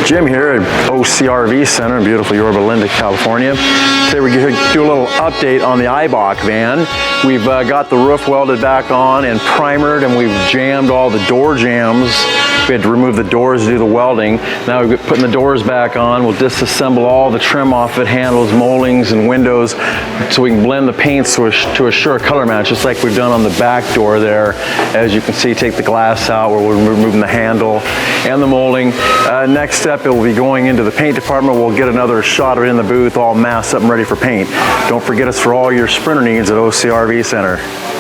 Jim here at OCRVCenter in beautiful Yorba Linda, California. Today we're going to do a little update on the Eibach van. We've got the roof welded back on and primered, and we've jammed all the door jambs. We had to remove the doors to do the welding. Now we're putting the doors back on. We'll disassemble all the trim off it, handles, moldings, and windows, so we can blend the paints to assure a color match, just like we've done on the back door there. As you can see, take the glass out where we're removing the handle and the molding. Next step, it will be going into the paint department. We'll get another shot of it in the booth, all masked up and ready for paint. Don't forget us for all your sprinter needs at OCRVCenter.